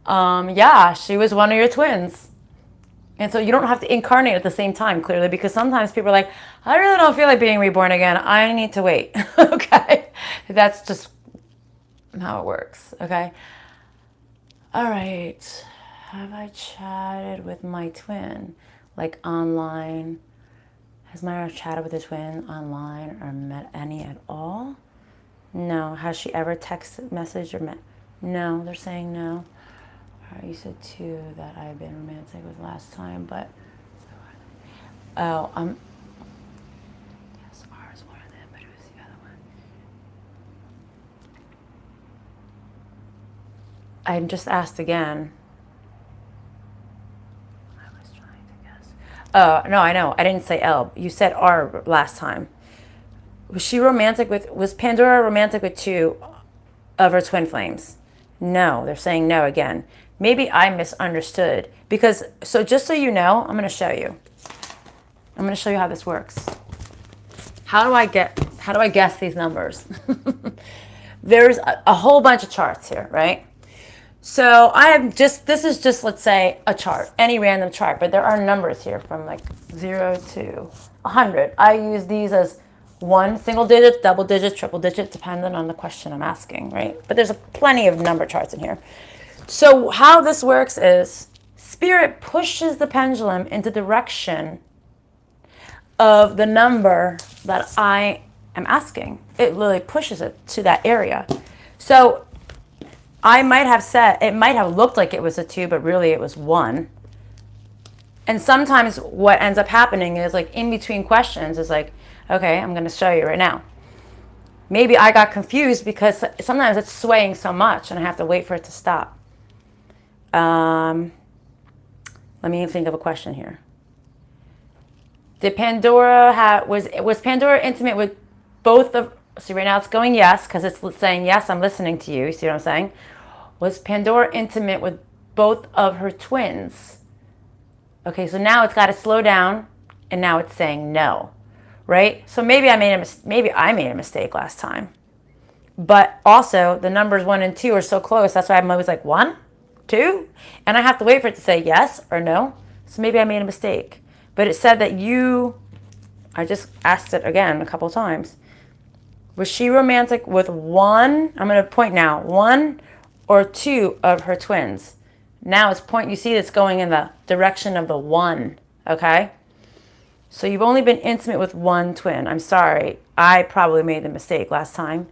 Yeah, she was one of your twins. And so you don't have to incarnate at the same time, clearly, because sometimes people are like, I really don't feel like being reborn again. I need to wait. Okay. That's just how it works. Okay. All right. Have I chatted with my twin? Like online? Has Myra chatted with a twin online or met any at all? No. Has she ever texted, messaged, or met? No. They're saying no. All right, you said two that I've been romantic with last time, but oh, yes, ours one of them, but it was the other one. I just asked again. Oh, no, I know. I didn't say L. You said R last time. Was Pandora romantic with two of her twin flames? No, they're saying no again. Maybe I misunderstood. Because, so just so you know, I'm going to show you. I'm going to show you how this works. How do I guess these numbers? There's a whole bunch of charts here, right? So this is just, let's say, a chart, any random chart, but there are numbers here from like 0 to 100. I use these as one, single digit, double digit, triple digit, depending on the question I'm asking, right? But there's plenty of number charts in here. So how this works is Spirit pushes the pendulum into the direction of the number that I am asking. It literally pushes it to that area. So I might have said, it might have looked like it was a 2, but really it was 1. And sometimes what ends up happening is like in between questions is like, okay, I'm going to show you right now. Maybe I got confused because sometimes it's swaying so much and I have to wait for it to stop. Let me think of a question here. Did Pandora was Pandora intimate with both of, see right now it's going yes, because it's saying yes, I'm listening to you. You see what I'm saying? Was Pandora intimate with both of her twins? Okay, so now it's got to slow down, and now it's saying no, right? So maybe I made a mistake last time. But also, the numbers 1 and 2 are so close. That's why I'm always like 1, 2, and I have to wait for it to say yes or no. So maybe I made a mistake. But it said that I just asked it again a couple times. Was she romantic with one? I'm going to point now. 1 or 2 of her twins. Now it's you see it's going in the direction of the 1, okay? So you've only been intimate with 1 twin. I'm sorry. I probably made the mistake last time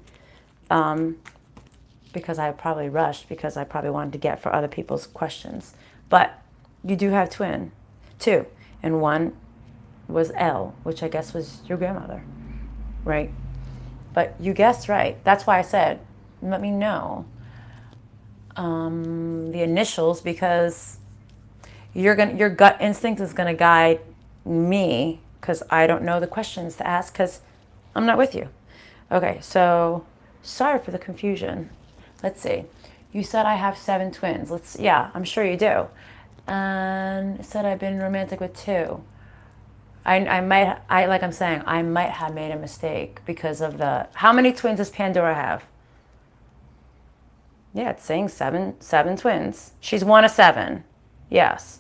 because I probably rushed because I probably wanted to get for other people's questions. But you do have 2, and 1 was L, which I guess was your grandmother, right? But you guessed right. That's why I said, let me know the initials, because your gut instinct is going to guide me, because I don't know the questions to ask because I'm not with you. Okay, so sorry for the confusion. Let's see. You said I have 7 twins. Yeah, I'm sure you do. And it said I've been romantic with 2. Like I'm saying, I might have made a mistake because of how many twins does Pandora have? Yeah, it's saying seven twins. She's one of seven. Yes.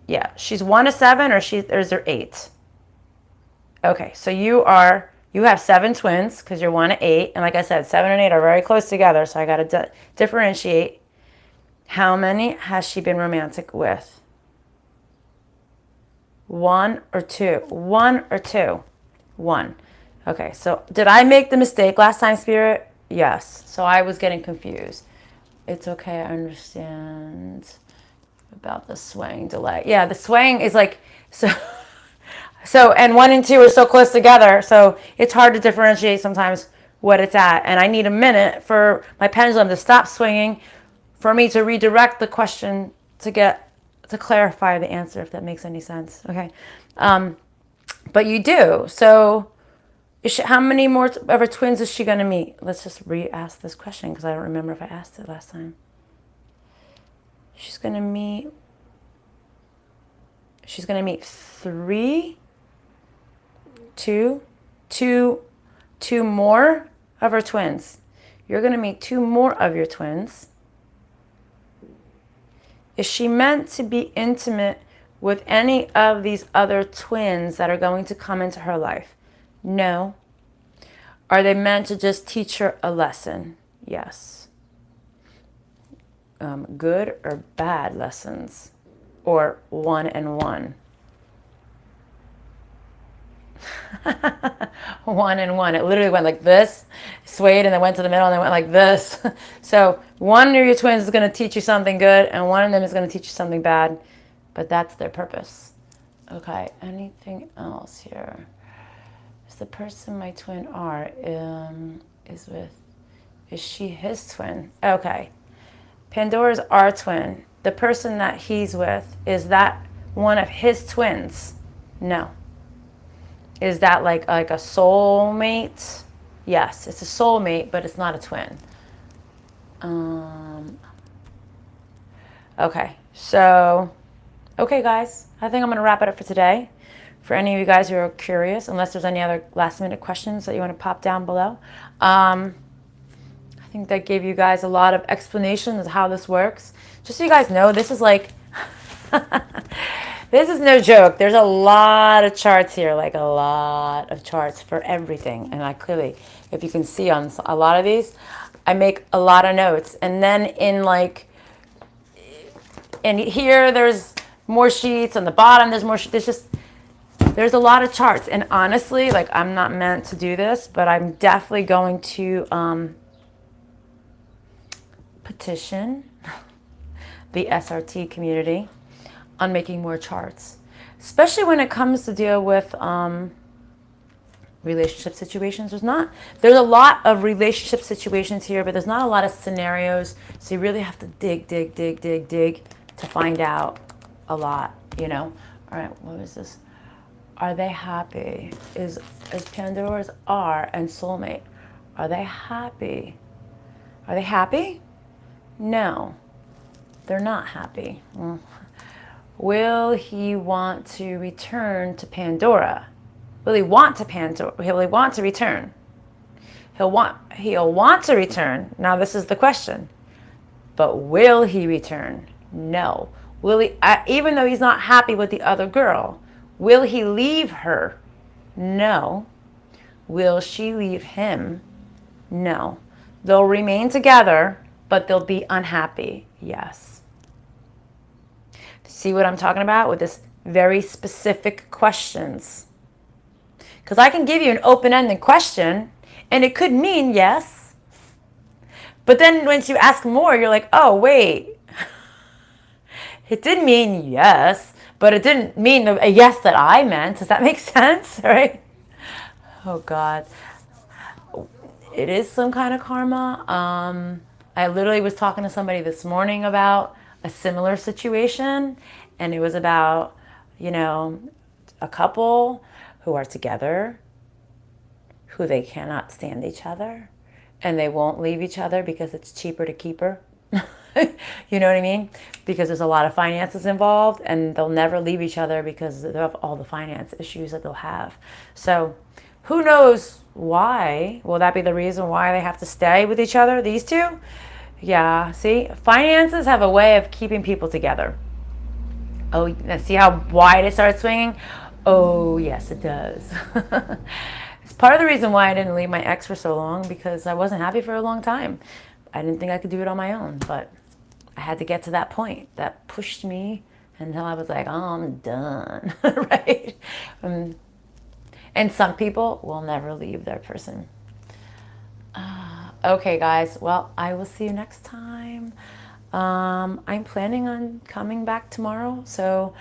Yeah, she's one of seven, or is there eight? Okay, so you have seven twins because you're one of eight, and like I said, seven and eight are very close together. So I got to differentiate. How many has she been romantic with? One or two? One or two? One. Okay, so did I make the mistake last time, Spirit? Yes. So I was getting confused. It's okay, I understand about the swaying delay. Yeah, the swaying is like, and one and two are so close together, so it's hard to differentiate sometimes what it's at. And I need a minute for my pendulum to stop swinging for me to redirect the question to clarify the answer, if that makes any sense. Okay. But you do. So how many more of her twins is she going to meet? Let's just re-ask this question because I don't remember if I asked it last time. She's going to meet three, two more of her twins. You're going to meet two more of your twins. Is she meant to be intimate with any of these other twins that are going to come into her life? No. Are they meant to just teach her a lesson? Yes. Good or bad lessons? Or one and one? One and one. It literally went like this, swayed, and then went to the middle, and then went like this. So one of your twins is going to teach you something good, and one of them is going to teach you something bad. But that's their purpose. Okay, anything else here? Is the person my twin R is with, is she his twin? Okay. Pandora's our twin. The person that he's with, is that one of his twins? No. Is that like a soulmate? Yes, it's a soulmate, but it's not a twin. Okay, so, okay guys, I think I'm going to wrap it up for today. For any of you guys who are curious, unless there's any other last minute questions that you want to pop down below. I think that gave you guys a lot of explanation of how this works. Just so you guys know, this is like, this is no joke. There's a lot of charts here, like a lot of charts for everything. And I clearly, if you can see on a lot of these, I make a lot of notes. And then in here, there's more sheets. On the bottom, there's more sheets. There's a lot of charts. And honestly, like, I'm not meant to do this, but I'm definitely going to petition the SRT community on making more charts, especially when it comes to deal with relationship situations. There's a lot of relationship situations here, but there's not a lot of scenarios. So you really have to dig to find out a lot, you know? All right, what is this? Are they happy? Is Pandora's R and soulmate, are they happy? Are they happy? No, they're not happy. Will he want to return to Pandora? Will he want to Will he want to return? He'll want to return. Now this is the question. But will he return? No. Will he? Even though he's not happy with the other girl, will he leave her? No. Will she leave him? No. They'll remain together, but they'll be unhappy. Yes. See what I'm talking about with this very specific questions? Because I can give you an open-ended question, and it could mean yes. But then once you ask more, you're like, oh, wait. It did mean yes, but it didn't mean a yes that I meant. Does that make sense? Right? Oh, God. It is some kind of karma. I literally was talking to somebody this morning about a similar situation, and it was about, you know, a couple who are together, who they cannot stand each other, and they won't leave each other because it's cheaper to keep her. You know what I mean? Because there's a lot of finances involved, and they'll never leave each other because of all the finance issues that they'll have. So who knows why? Will that be the reason why they have to stay with each other, these two? Yeah, see, finances have a way of keeping people together. Oh, see how wide it starts swinging? Oh, yes, it does. It's part of the reason why I didn't leave my ex for so long, because I wasn't happy for a long time. I didn't think I could do it on my own, but I had to get to that point that pushed me until I was like, oh, I'm done, right? And some people will never leave their person. Okay, guys. Well, I will see you next time. I'm planning on coming back tomorrow, so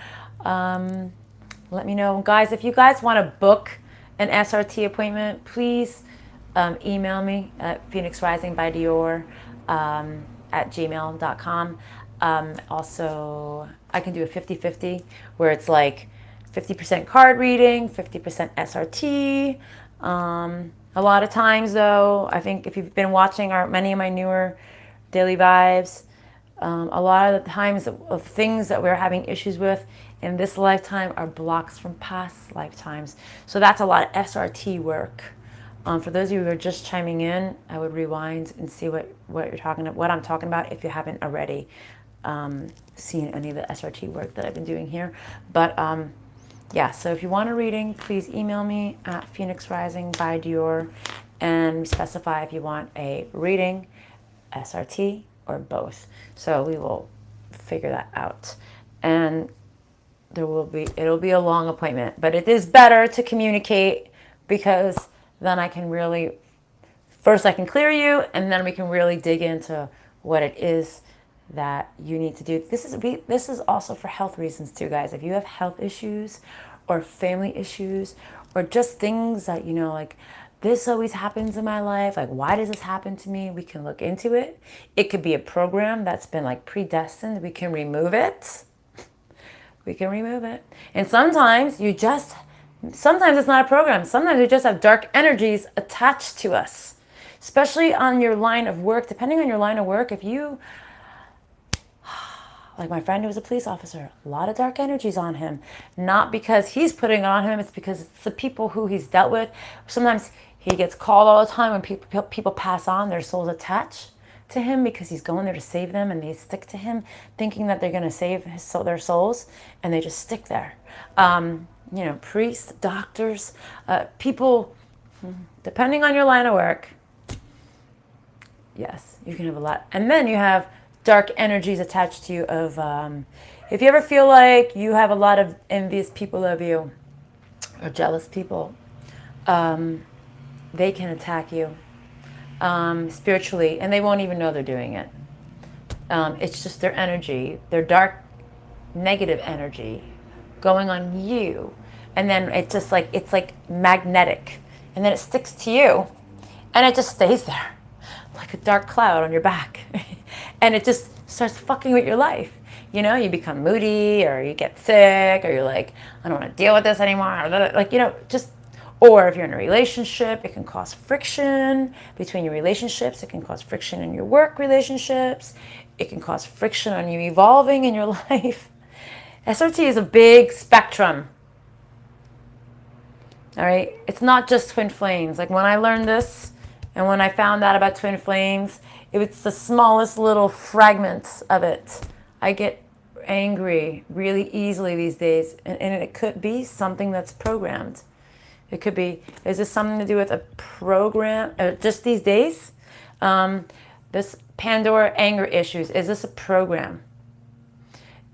let me know. Guys, if you guys want to book an SRT appointment, please email me at phoenixrisingbydior at gmail.com. Also, I can do a 50-50 where it's like 50% card reading, 50% SRT. A lot of times, though, I think if you've been watching many of my newer daily vibes, a lot of the times of things that we're having issues with in this lifetime are blocks from past lifetimes. So that's a lot of SRT work. For those of you who are just chiming in, I would rewind and see what I'm talking about if you haven't already seen any of the SRT work that I've been doing here. But yeah, so if you want a reading, please email me at phoenixrisingbydior and specify if you want a reading, SRT, or both. So we will figure that out. And it'll be a long appointment, but it is better to communicate, because then I can really, first I can clear you, and then we can really dig into what it is that you need to do. This is also for health reasons too, guys. If you have health issues or family issues, or just things that, like, this always happens in my life, like, why does this happen to me? We can look into it. It could be a program that's been like predestined. We can remove it. We can remove it. And sometimes it's not a program. Sometimes we just have dark energies attached to us, especially on your line of work. Depending on your line of work, if you, like my friend who was a police officer, a lot of dark energies on him. Not because he's putting it on him, it's because it's the people who he's dealt with. Sometimes he gets called all the time when people pass on, their souls attach to him because he's going there to save them, and they stick to him thinking that they're going to save their souls, and they just stick there. Priests, doctors, people, depending on your line of work, yes, you can have a lot. And then you have dark energies attached to you of, if you ever feel like you have a lot of envious people of you or jealous people, they can attack you spiritually, and they won't even know they're doing it. It's just their energy, their dark negative energy going on you, and then it's like magnetic, and then it sticks to you, and it just stays there like a dark cloud on your back. And it just starts fucking with your life. You become moody, or you get sick, or you're like, I don't want to deal with this anymore. Or if you're in a relationship, it can cause friction between your relationships. It can cause friction in your work relationships. It can cause friction on you evolving in your life. SRT is a big spectrum. All right? It's not just twin flames. Like when I learned this, and when I found out about twin flames, it was the smallest little fragments of it. I get angry really easily these days, and it could be something that's programmed. It could be, is this something to do with a program, just these days? This Pandora anger issues, is this a program?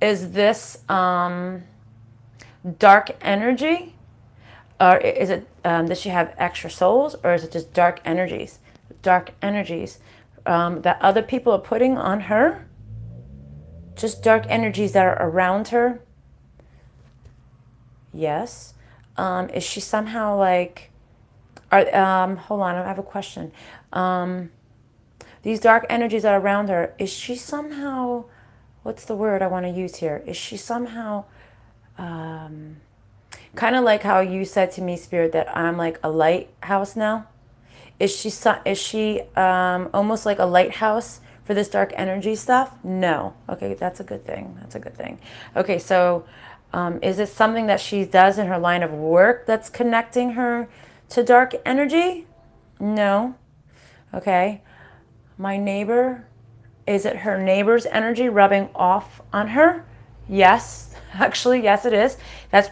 Is this dark energy? Or is it, does she have extra souls, or is it just dark energies? Dark energies that other people are putting on her? Just dark energies that are around her? Yes. Is she somehow like, hold on, I have a question. These dark energies that are around her, is she somehow, what's the word I want to use here? Is she somehow, kind of like how you said to me, Spirit, that I'm like a lighthouse now? Is she almost like a lighthouse for this dark energy stuff? No. Okay, that's a good thing. That's a good thing. Okay, so is it something that she does in her line of work that's connecting her to dark energy? No. Okay. My neighbor, is it her neighbor's energy rubbing off on her? Yes. Actually, yes, it is. Is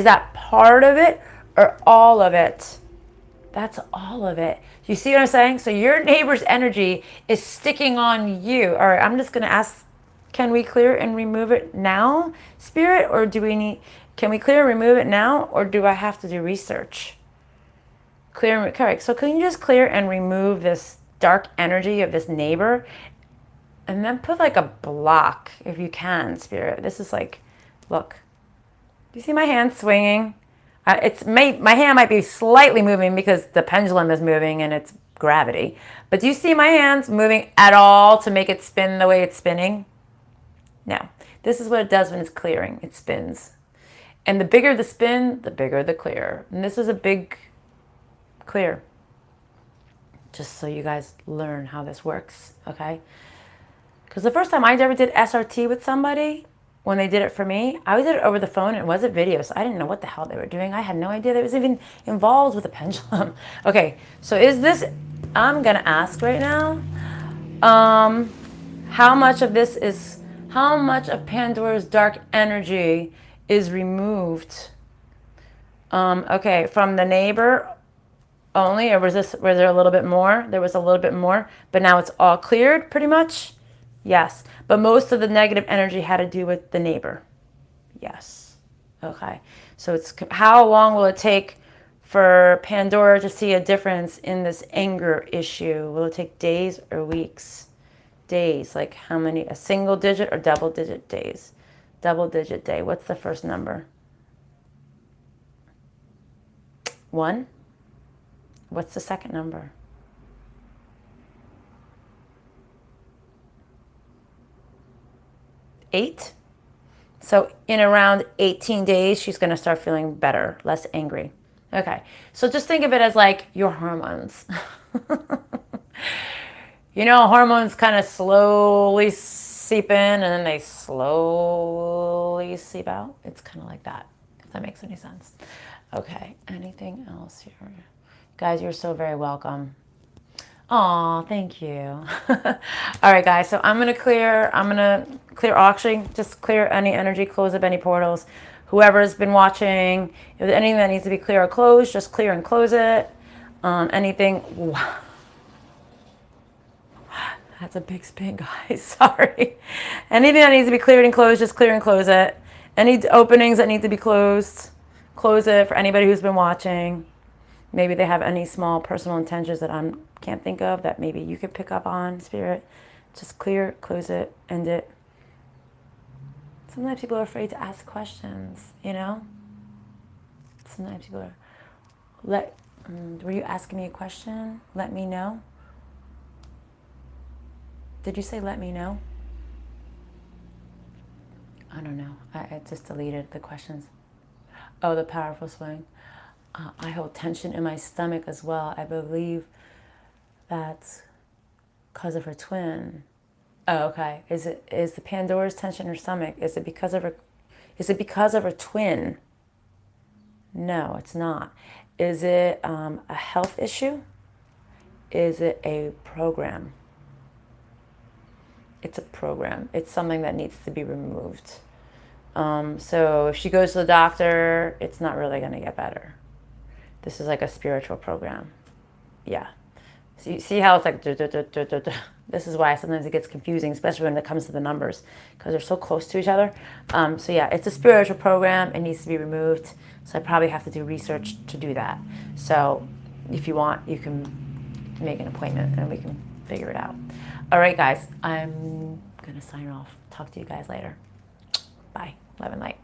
that part of it or all of it? That's all of it. You see what I'm saying? So your neighbor's energy is sticking on you. All right, I'm just going to ask, can we clear and remove it now, Spirit? Or can we clear and remove it now? Or do I have to do research? Correct. So can you just clear and remove this dark energy of this neighbor? And then put like a block, if you can, Spirit. This is like, look. Do you see my hand swinging? My hand might be slightly moving because the pendulum is moving and it's gravity. But do you see my hands moving at all to make it spin the way it's spinning? No. This is what it does when it's clearing. It spins. And the bigger the spin, the bigger the clear. And this is a big clear. Just so you guys learn how this works, okay? Because the first time I ever did SRT with somebody, when they did it for me, I did it over the phone and it wasn't video, so I didn't know what the hell they were doing. I had no idea that it was even involved with a pendulum. Okay, so I'm gonna ask right now, how much of Pandora's dark energy is removed? Okay, from the neighbor only, or was there a little bit more? There was a little bit more, but now it's all cleared pretty much? Yes, but most of the negative energy had to do with the neighbor. Yes. Okay. So how long will it take for Pandora to see a difference in this anger issue? Will it take days or weeks? Days, like how many? A single digit or double digit days? Double digit day. What's the first number? 1. What's the second number? 8. So in around 18 days, she's going to start feeling better, less angry. Okay. So just think of it as like your hormones. You know, hormones kind of slowly seep in and then they slowly seep out. It's kind of like that, if that makes any sense. Okay. Anything else here? Guys, you're so very welcome. Aw, thank you. All right, guys, so I'm going to clear, actually, just clear any energy, close up any portals. Whoever's been watching, if there's anything that needs to be clear or closed, just clear and close it. Anything, that's a big spin, guys, sorry. Anything that needs to be cleared and closed, just clear and close it. Any openings that need to be closed, close it for anybody who's been watching. Maybe they have any small personal intentions that I can't think of that maybe you could pick up on, Spirit. Just clear, close it, end it. Sometimes people are afraid to ask questions, you know? Sometimes people are... were you asking me a question? Let me know? Did you say let me know? I don't know. I just deleted the questions. Oh, the powerful swing. I hold tension in my stomach as well. I believe that's because of her twin. Oh, okay. Is the Pandora's tension in her stomach? Is it because of her twin? No, it's not. Is it a health issue? Is it a program? It's a program. It's something that needs to be removed. So if she goes to the doctor, it's not really going to get better. This is like a spiritual program. Yeah. So you see how it's like, this is why sometimes it gets confusing, especially when it comes to the numbers, because they're so close to each other. So yeah, it's a spiritual program. It needs to be removed. So I probably have to do research to do that. So if you want, you can make an appointment and we can figure it out. All right, guys, I'm going to sign off. Talk to you guys later. Bye. Love and light.